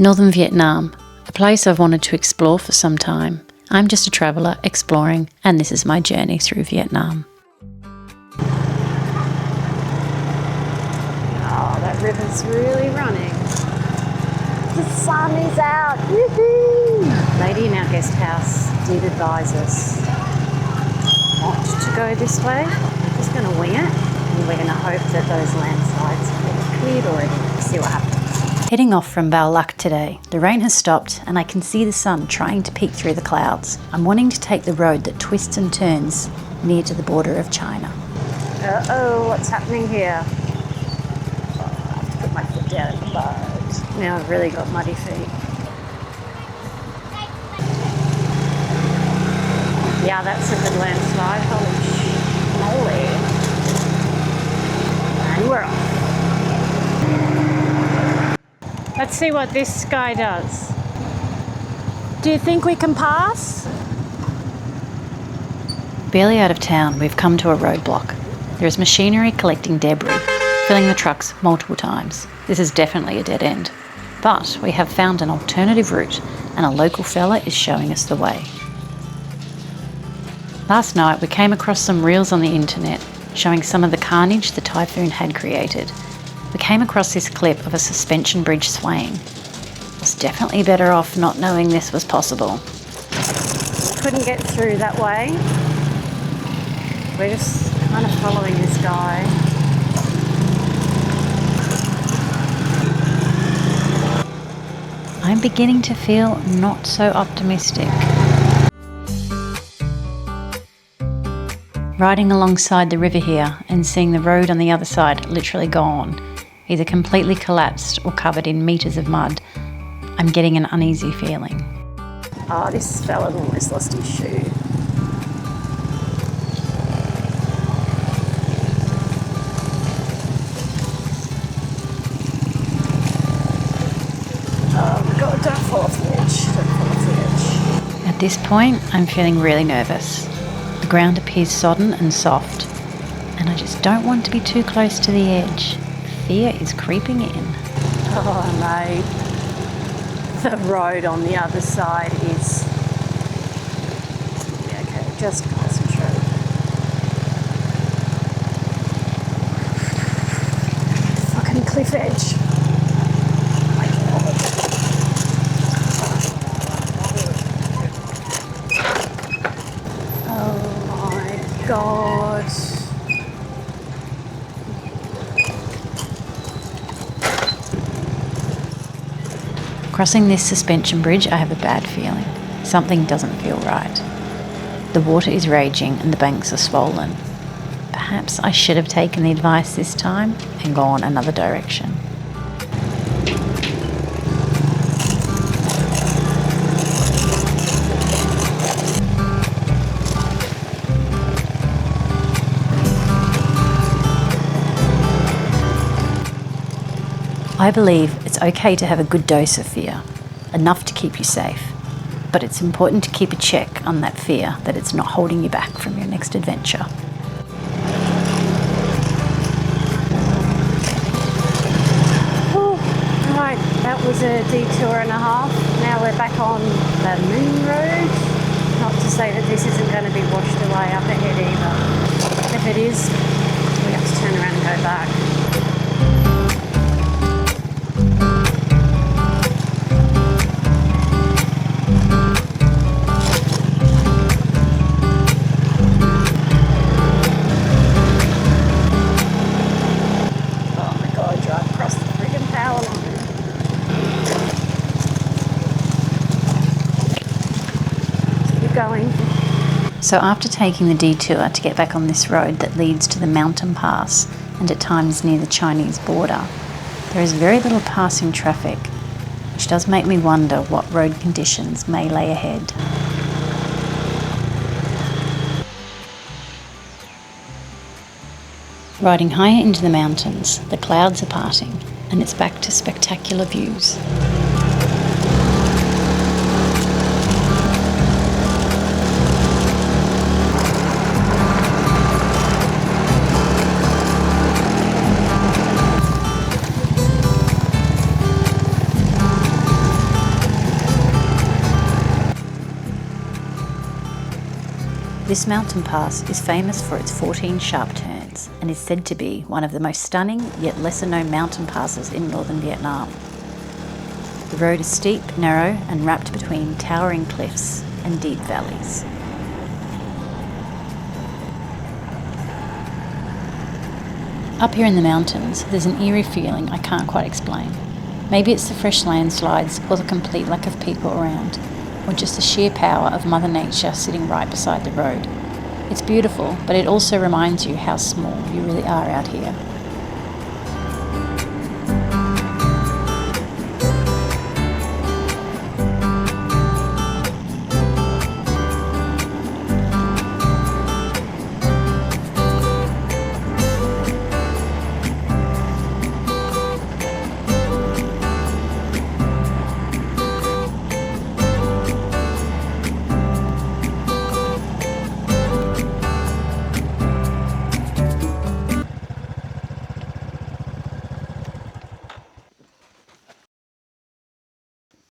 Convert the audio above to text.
Northern Vietnam, a place I've wanted to explore for some time. I'm just a traveller exploring, and this is my journey through Vietnam. Oh, that river's really running. The sun is out. Woohoo! Lady in our guest house did advise us not to go this way. We're just going to wing it, and we're going to hope that those landslides are cleared already. See what happens. Heading off from Bao Lac today. The rain has stopped and I can see the sun trying to peek through the clouds. I'm wanting to take the road that twists and turns near to the border of China. Uh-oh, what's happening here? Oh, I have to put my foot down in the mud. Now I've really got muddy feet. Yeah, that's a good landslide. Holy moly. And we're off. Let's see what this guy does. Do you think we can pass? Barely out of town, we've come to a roadblock. There is machinery collecting debris, filling the trucks multiple times. This is definitely a dead end. But we have found an alternative route, and a local fella is showing us the way. Last night we came across some reels on the internet showing some of the carnage the typhoon had created. We came across this clip of a suspension bridge swaying. I was definitely better off not knowing this was possible. Couldn't get through that way. We're just kind of following this guy. I'm beginning to feel not so optimistic. Riding alongside the river here and seeing the road on the other side literally gone, either completely collapsed or covered in metres of mud, I'm getting an uneasy feeling. Oh, this fella almost lost his shoe. Oh my God, don't fall off the edge. Don't fall off the edge. At this point, I'm feeling really nervous. The ground appears sodden and soft, and I just don't want to be too close to the edge. Fear is creeping in. Oh mate, the road on the other side is... Yeah, okay, just concentrate. Fucking cliff edge. My God. Oh my God. Crossing this suspension bridge, I have a bad feeling. Something doesn't feel right. The water is raging and the banks are swollen. Perhaps I should have taken the advice this time and gone another direction. I believe it's okay to have a good dose of fear, enough to keep you safe, but it's important to keep a check on that fear that it's not holding you back from your next adventure. Right, that was a detour and a half. Now we're back on the main road. Not to say that this isn't going to be washed away up ahead either. If it is, we have to turn around and go back. So after taking the detour to get back on this road that leads to the mountain pass and at times near the Chinese border, there is very little passing traffic, which does make me wonder what road conditions may lay ahead. Riding higher into the mountains, the clouds are parting and it's back to spectacular views. This mountain pass is famous for its 14 sharp turns and is said to be one of the most stunning yet lesser known mountain passes in northern Vietnam. The road is steep, narrow and wrapped between towering cliffs and deep valleys. Up here in the mountains, there's an eerie feeling I can't quite explain. Maybe it's the fresh landslides or the complete lack of people around, or just the sheer power of Mother Nature sitting right beside the road. It's beautiful, but it also reminds you how small you really are out here.